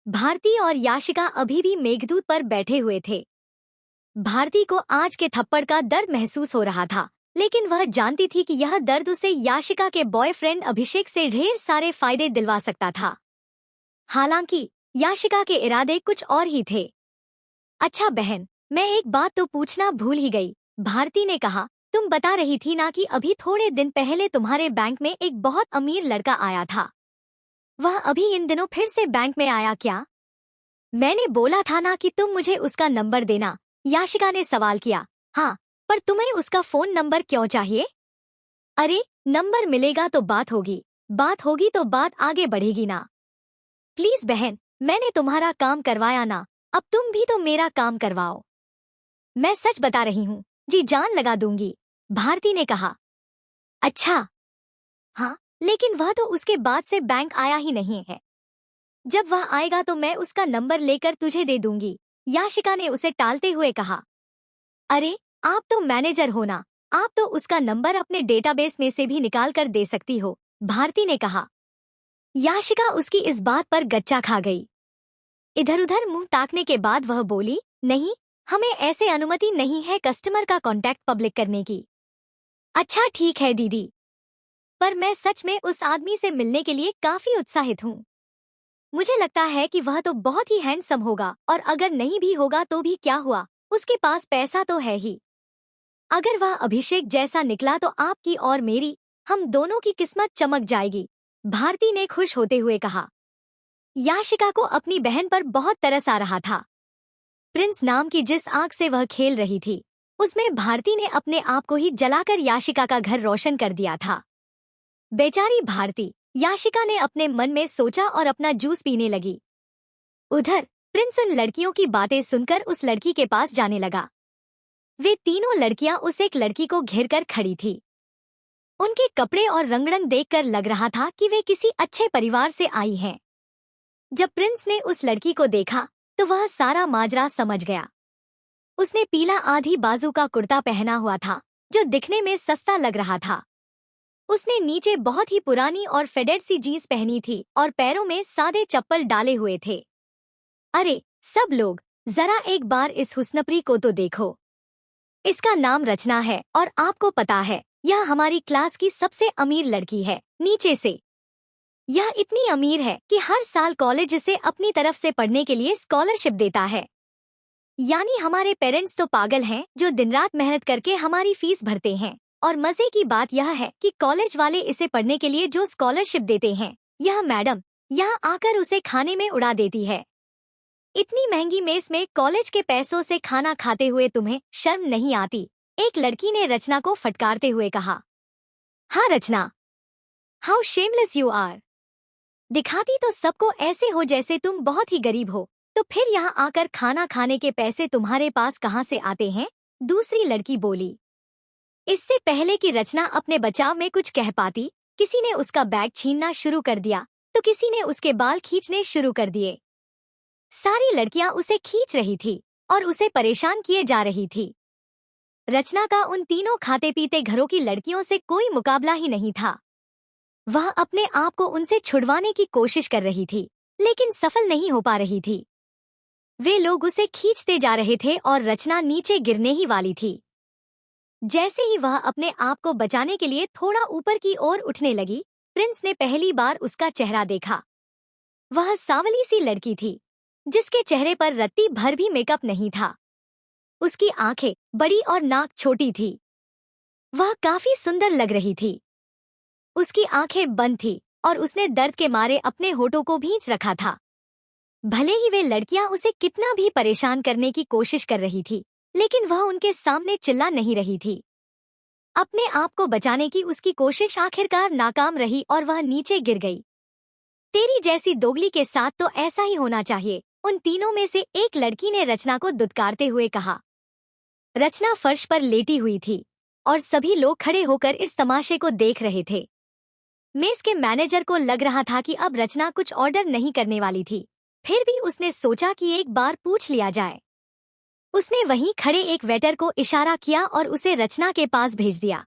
भारती और याशिका अभी भी मेघदूत पर बैठे हुए थे। भारती को आज के थप्पड़ का दर्द महसूस हो रहा था, लेकिन वह जानती थी कि यह दर्द उसे याशिका के बॉयफ्रेंड अभिषेक से ढेर सारे फायदे दिलवा सकता था। हालांकि याशिका के इरादे कुछ और ही थे। अच्छा बहन, मैं एक बात तो पूछना भूल ही गई, भारती ने कहा। तुम बता रही थी ना कि अभी थोड़े दिन पहले तुम्हारे बैंक में एक बहुत अमीर लड़का आया था। वह अभी इन दिनों फिर से बैंक में आया क्या? मैंने बोला था ना कि तुम मुझे उसका नंबर देना, याशिका ने सवाल किया। हाँ, पर तुम्हें उसका फोन नंबर क्यों चाहिए? अरे, नंबर मिलेगा तो बात होगी तो बात आगे बढ़ेगी ना। प्लीज बहन, मैंने तुम्हारा काम करवाया ना, अब तुम भी तो मेरा काम करवाओ। मैं सच बता रही हूँ, जी जान लगा दूंगी, भारती ने कहा। अच्छा, हाँ, लेकिन वह तो उसके बाद से बैंक आया ही नहीं है। जब वह आएगा तो मैं उसका नंबर लेकर तुझे दे दूंगी, याशिका ने उसे टालते हुए कहा। अरे, आप तो मैनेजर हो ना, आप तो उसका नंबर अपने डेटाबेस में से भी निकाल कर दे सकती हो, भारती ने कहा। याशिका उसकी इस बात पर गच्चा खा गई। इधर उधर मुंह ताकने के बाद वह बोली, नहीं, हमें ऐसे अनुमति नहीं है कस्टमर का कॉन्टैक्ट पब्लिक करने की। अच्छा ठीक है दीदी, पर मैं सच में उस आदमी से मिलने के लिए काफी उत्साहित हूँ। मुझे लगता है कि वह तो बहुत ही हैंडसम होगा, और अगर नहीं भी होगा तो भी क्या हुआ, उसके पास पैसा तो है ही। अगर वह अभिषेक जैसा निकला तो आपकी और मेरी, हम दोनों की किस्मत चमक जाएगी, भारती ने खुश होते हुए कहा। याशिका को अपनी बहन पर बहुत तरस आ रहा था। प्रिंस नाम की जिस आग से वह खेल रही थी, उसमें भारती ने अपने आप को ही जलाकर याशिका का घर रोशन कर दिया था। बेचारी भारती, याशिका ने अपने मन में सोचा और अपना जूस पीने लगी। उधर प्रिंस उन लड़कियों की बातें सुनकर उस लड़की के पास जाने लगा। वे तीनों लड़कियां उस एक लड़की को घेर कर खड़ी थी। उनके कपड़े और रंगढ़ंग देखकर लग रहा था कि वे किसी अच्छे परिवार से आई हैं। जब प्रिंस ने उस लड़की को देखा तो वह सारा माजरा समझ गया। उसने पीला आधी बाजू का कुर्ता पहना हुआ था, जो दिखने में सस्ता लग रहा था। उसने नीचे बहुत ही पुरानी और फेडेड सी जीन्स पहनी थी और पैरों में सादे चप्पल डाले हुए थे। अरे सब लोग, जरा एक बार इस हुस्नप्री को तो देखो। इसका नाम रचना है और आपको पता है, यह हमारी क्लास की सबसे अमीर लड़की है। नीचे से यह इतनी अमीर है कि हर साल कॉलेज इसे अपनी तरफ से पढ़ने के लिए स्कॉलरशिप देता है। यानी हमारे पेरेंट्स तो पागल हैं जो दिन रात मेहनत करके हमारी फीस भरते हैं। और मजे की बात यह है कि कॉलेज वाले इसे पढ़ने के लिए जो स्कॉलरशिप देते हैं, यह मैडम यहाँ आकर उसे खाने में उड़ा देती है। इतनी महंगी मेस में कॉलेज के पैसों से खाना खाते हुए तुम्हें शर्म नहीं आती? एक लड़की ने रचना को फटकारते हुए कहा। हाँ रचना, हाउ शेमलेस यू आर। दिखाती तो सबको ऐसे हो जैसे तुम बहुत ही गरीब हो, तो फिर यहाँ आकर खाना खाने के पैसे तुम्हारे पास कहाँ से आते हैं? दूसरी लड़की बोली। इससे पहले कि रचना अपने बचाव में कुछ कह पाती, किसी ने उसका बैग छीनना शुरू कर दिया, तो किसी ने उसके बाल खींचने शुरू कर दिए। सारी लड़कियां उसे खींच रही थी और उसे परेशान किए जा रही थी। रचना का उन तीनों खाते पीते घरों की लड़कियों से कोई मुकाबला ही नहीं था। वह अपने आप को उनसे छुड़वाने की कोशिश कर रही थी, लेकिन सफल नहीं हो पा रही थी। वे लोग उसे खींचते जा रहे थे और रचना नीचे गिरने ही वाली थी। जैसे ही वह अपने आप को बचाने के लिए थोड़ा ऊपर की ओर उठने लगी, प्रिंस ने पहली बार उसका चेहरा देखा। वह सांवली सी लड़की थी, जिसके चेहरे पर रत्ती भर भी मेकअप नहीं था। उसकी आंखें बड़ी और नाक छोटी थी। वह काफी सुंदर लग रही थी। उसकी आंखें बंद थी और उसने दर्द के मारे अपने होठों को भींच रखा था। भले ही वे लड़कियां उसे कितना भी परेशान करने की कोशिश कर रही थी, लेकिन वह उनके सामने चिल्ला नहीं रही थी। अपने आप को बचाने की उसकी कोशिश आखिरकार नाकाम रही और वह नीचे गिर गई। तेरी जैसी दोगली के साथ तो ऐसा ही होना चाहिए, उन तीनों में से एक लड़की ने रचना को दुत्कारते हुए कहा। रचना फर्श पर लेटी हुई थी और सभी लोग खड़े होकर इस तमाशे को देख रहे थे। मेस के मैनेजर को लग रहा था कि अब रचना कुछ ऑर्डर नहीं करने वाली थी, फिर भी उसने सोचा कि एक बार पूछ लिया जाए। उसने वहीं खड़े एक वेटर को इशारा किया और उसे रचना के पास भेज दिया।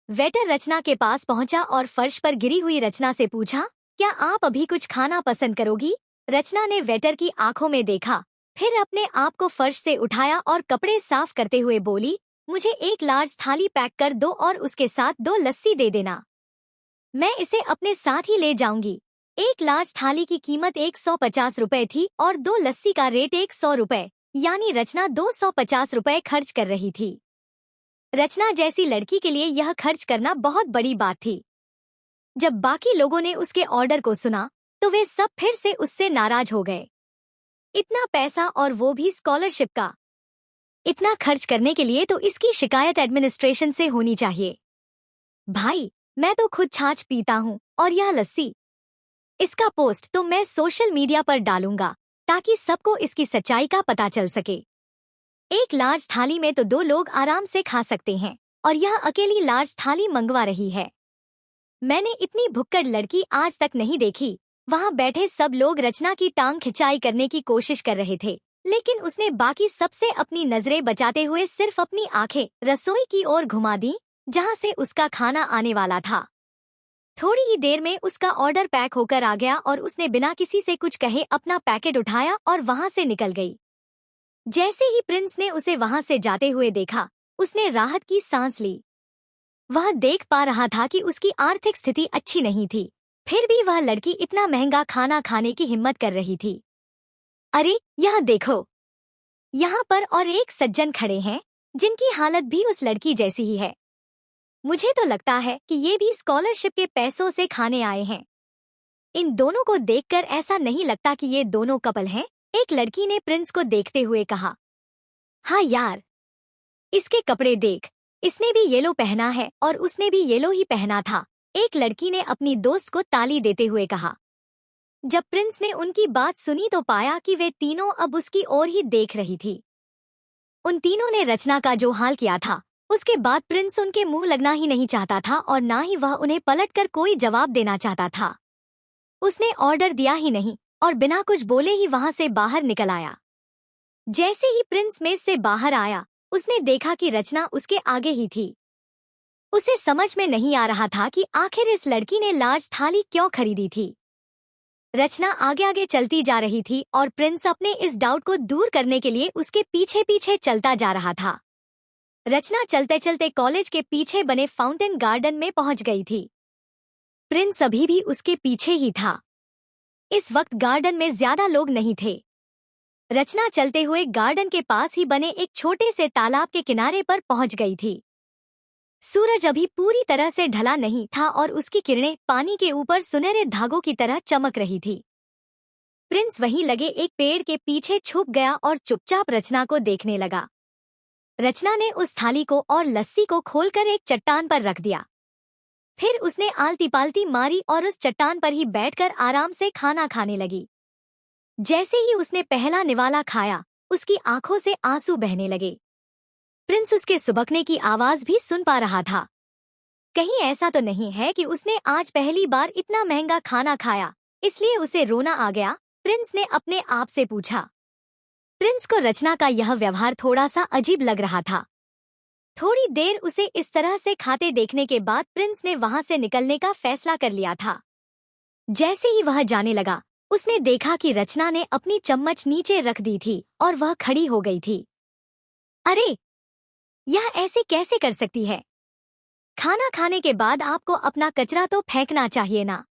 वेटर रचना के पास पहुंचा और फर्श पर गिरी हुई रचना से पूछा, क्या आप अभी कुछ खाना पसंद करोगी? रचना ने वेटर की आंखों में देखा, फिर अपने आप को फर्श से उठाया और कपड़े साफ करते हुए बोली, मुझे एक लार्ज थाली पैक कर दो और उसके साथ 2 लस्सी दे देना। मैं इसे अपने साथ ही ले जाऊंगी। एक लार्ज थाली की कीमत 150 रुपए थी और 2 लस्सी का रेट 100 रुपए, यानी रचना 250 रुपए खर्च कर रही थी। रचना जैसी लड़की के लिए यह खर्च करना बहुत बड़ी बात थी। जब बाकी लोगों ने उसके ऑर्डर को सुना तो वे सब फिर से उससे नाराज हो गए। इतना पैसा और वो भी स्कॉलरशिप का। इतना खर्च करने के लिए तो इसकी शिकायत एडमिनिस्ट्रेशन से होनी चाहिए। भाई, मैं तो खुद छाछ पीता हूँ और यह लस्सी। इसका पोस्ट तो मैं सोशल मीडिया पर डालूंगा ताकि सबको इसकी सच्चाई का पता चल सके। एक लार्ज थाली में तो 2 लोग आराम से खा सकते हैं और यह अकेली लार्ज थाली मंगवा रही है। मैंने इतनी भुक्कड़ लड़की आज तक नहीं देखी। वहाँ बैठे सब लोग रचना की टांग खिंचाई करने की कोशिश कर रहे थे, लेकिन उसने बाकी सबसे अपनी नजरें बचाते हुए सिर्फ अपनी आंखें रसोई की ओर घुमा दी, जहाँ से उसका खाना आने वाला था। थोड़ी ही देर में उसका ऑर्डर पैक होकर आ गया और उसने बिना किसी से कुछ कहे अपना पैकेट उठाया और वहाँ से निकल गई। जैसे ही प्रिंस ने उसे वहाँ से जाते हुए देखा, उसने राहत की सांस ली। वह देख पा रहा था कि उसकी आर्थिक स्थिति अच्छी नहीं थी, फिर भी वह लड़की इतना महंगा खाना खाने की हिम्मत कर रही थी। अरे, यह देखो, यहाँ पर और एक सज्जन खड़े हैं जिनकी हालत भी उस लड़की जैसी ही है। मुझे तो लगता है कि ये भी स्कॉलरशिप के पैसों से खाने आए हैं। इन दोनों को देखकर ऐसा नहीं लगता कि ये दोनों कपल हैं, एक लड़की ने प्रिंस को देखते हुए कहा। हाँ यार, इसके कपड़े देख, इसने भी येलो पहना है और उसने भी येलो ही पहना था, एक लड़की ने अपनी दोस्त को ताली देते हुए कहा। जब प्रिंस ने उनकी बात सुनी तो पाया कि वे तीनों अब उसकी ओर ही देख रही थी। उन तीनों ने रचना का जो हाल किया था, उसके बाद प्रिंस उनके मुंह लगना ही नहीं चाहता था और ना ही वह उन्हें पलटकर कोई जवाब देना चाहता था। उसने ऑर्डर दिया ही नहीं और बिना कुछ बोले ही वहां से बाहर निकल आया। जैसे ही प्रिंस मेज से बाहर आया, उसने देखा कि रचना उसके आगे ही थी। उसे समझ में नहीं आ रहा था कि आखिर इस लड़की ने लार्ज थाली क्यों खरीदी थी। रचना आगे आगे चलती जा रही थी और प्रिंस अपने इस डाउट को दूर करने के लिए उसके पीछे पीछे चलता जा रहा था। रचना चलते चलते कॉलेज के पीछे बने फाउंटेन गार्डन में पहुंच गई थी। प्रिंस अभी भी उसके पीछे ही था। इस वक्त गार्डन में ज्यादा लोग नहीं थे। रचना चलते हुए गार्डन के पास ही बने एक छोटे से तालाब के किनारे पर पहुंच गई थी। सूरज अभी पूरी तरह से ढला नहीं था और उसकी किरणें पानी के ऊपर सुनहरे धागों की तरह चमक रही थी। प्रिंस वहीं लगे एक पेड़ के पीछे छुप गया और चुपचाप रचना को देखने लगा। रचना ने उस थाली को और लस्सी को खोलकर एक चट्टान पर रख दिया। फिर उसने आलती पालती मारी और उस चट्टान पर ही बैठकर आराम से खाना खाने लगी। जैसे ही उसने पहला निवाला खाया, उसकी आंखों से आंसू बहने लगे। प्रिंस उसके सुबकने की आवाज भी सुन पा रहा था। कहीं ऐसा तो नहीं है कि उसने आज पहली बार इतना महंगा खाना खाया, इसलिए उसे रोना आ गया? प्रिंस ने अपने आप से पूछा। प्रिंस को रचना का यह व्यवहार थोड़ा सा अजीब लग रहा था। थोड़ी देर उसे इस तरह से खाते देखने के बाद प्रिंस ने वहां से निकलने का फैसला कर लिया था। जैसे ही वह जाने लगा, उसने देखा कि रचना ने अपनी चम्मच नीचे रख दी थी और वह खड़ी हो गई थी। अरे, यह ऐसे कैसे कर सकती है? खाना खाने के बाद आपको अपना कचरा तो फेंकना चाहिए ना।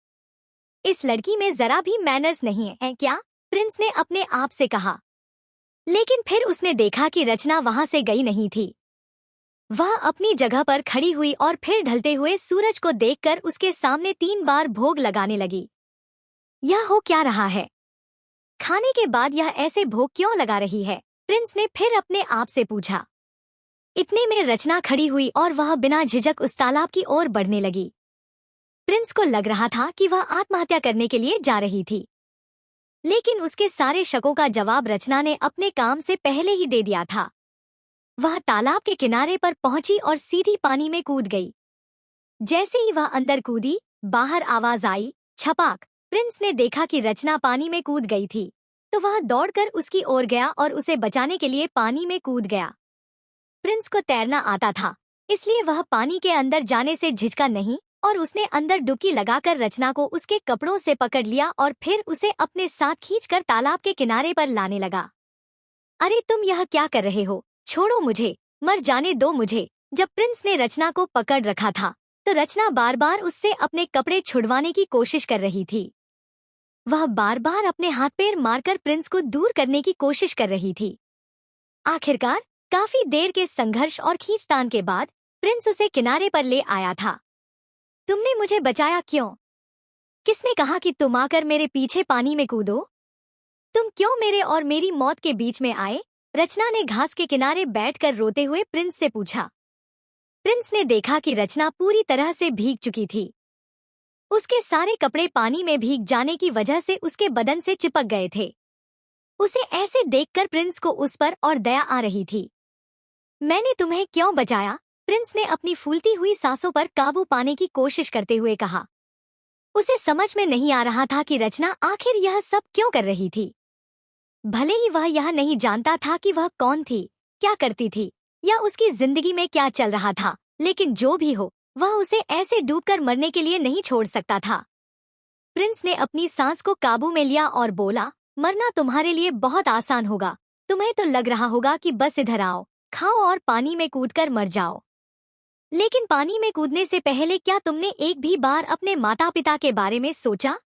इस लड़की में जरा भी मैनर्स नहीं है क्या? प्रिंस ने अपने आप से कहा। लेकिन फिर उसने देखा कि रचना वहां से गई नहीं थी। वह अपनी जगह पर खड़ी हुई और फिर ढलते हुए सूरज को देखकर उसके सामने 3 बार भोग लगाने लगी। यह हो क्या रहा है? खाने के बाद यह ऐसे भोग क्यों लगा रही है? प्रिंस ने फिर अपने आप से पूछा। इतने में रचना खड़ी हुई और वह बिना झिझक उस तालाब की ओर बढ़ने लगी। प्रिंस को लग रहा था कि वह आत्महत्या करने के लिए जा रही थी, लेकिन उसके सारे शकों का जवाब रचना ने अपने काम से पहले ही दे दिया था। वह तालाब के किनारे पर पहुंची और सीधी पानी में कूद गई। जैसे ही वह अंदर कूदी, बाहर आवाज आई, छपाक। प्रिंस ने देखा कि रचना पानी में कूद गई थी, तो वह दौड़कर उसकी ओर गया और उसे बचाने के लिए पानी में कूद गया। प्रिंस को तैरना आता था, इसलिए वह पानी के अंदर जाने से झिझका नहीं और उसने अंदर डुबकी लगाकर रचना को उसके कपड़ों से पकड़ लिया और फिर उसे अपने साथ खींचकर तालाब के किनारे पर लाने लगा। अरे तुम यह क्या कर रहे हो? छोड़ो मुझे, मर जाने दो मुझे। जब प्रिंस ने रचना को पकड़ रखा था तो रचना बार बार उससे अपने कपड़े छुड़वाने की कोशिश कर रही थी। वह बार बार अपने हाथ पैर मारकर प्रिंस को दूर करने की कोशिश कर रही थी। आखिरकार काफी देर के संघर्ष और खींचतान के बाद प्रिंस उसे किनारे पर ले आया था। तुमने मुझे बचाया क्यों? किसने कहा कि तुम आकर मेरे पीछे पानी में कूदो? तुम क्यों मेरे और मेरी मौत के बीच में आए? रचना ने घास के किनारे बैठकर रोते हुए प्रिंस से पूछा। प्रिंस ने देखा कि रचना पूरी तरह से भीग चुकी थी। उसके सारे कपड़े पानी में भीग जाने की वजह से उसके बदन से चिपक गए थे। उसे ऐसे देखकर प्रिंस को उस पर और दया आ रही थी। मैंने तुम्हें क्यों बचाया? प्रिंस ने अपनी फूलती हुई सांसों पर काबू पाने की कोशिश करते हुए कहा। उसे समझ में नहीं आ रहा था कि रचना आखिर यह सब क्यों कर रही थी। भले ही वह यह नहीं जानता था कि वह कौन थी, क्या करती थी या उसकी जिंदगी में क्या चल रहा था, लेकिन जो भी हो वह उसे ऐसे डूबकर मरने के लिए नहीं छोड़ सकता था। प्रिंस ने अपनी सांस को काबू में लिया और बोला, मरना तुम्हारे लिए बहुत आसान होगा। तुम्हें तो लग रहा होगा कि बस इधर आओ, खाओ और पानी में कूदकर मर जाओ। लेकिन पानी में कूदने से पहले क्या तुमने एक भी बार अपने माता पिता के बारे में सोचा?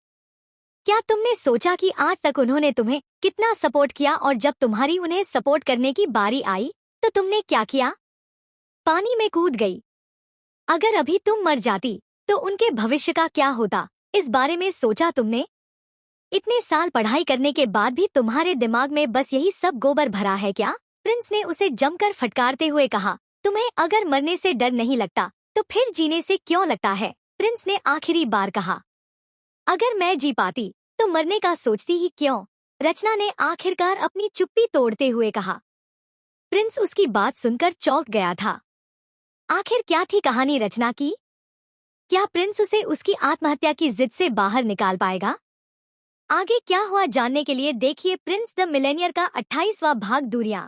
क्या तुमने सोचा कि आज तक उन्होंने तुम्हें कितना सपोर्ट किया और जब तुम्हारी उन्हें सपोर्ट करने की बारी आई तो तुमने क्या किया? पानी में कूद गई। अगर अभी तुम मर जाती तो उनके भविष्य का क्या होता? इस बारे में सोचा तुमने? इतने साल पढ़ाई करने के बाद भी तुम्हारे दिमाग में बस यही सब गोबर भरा है क्या? प्रिंस ने उसे जमकर फटकारते हुए कहा। तुम्हें अगर मरने से डर नहीं लगता तो फिर जीने से क्यों लगता है? प्रिंस ने आखिरी बार कहा। अगर मैं जी पाती तो मरने का सोचती ही क्यों? रचना ने आखिरकार अपनी चुप्पी तोड़ते हुए कहा। प्रिंस उसकी बात सुनकर चौंक गया था। आखिर क्या थी कहानी रचना की? क्या प्रिंस उसे उसकी आत्महत्या की जिद से बाहर निकाल पाएगा? आगे क्या हुआ जानने के लिए देखिए प्रिंस द मिलेनियर का 28वां भाग दूरियां।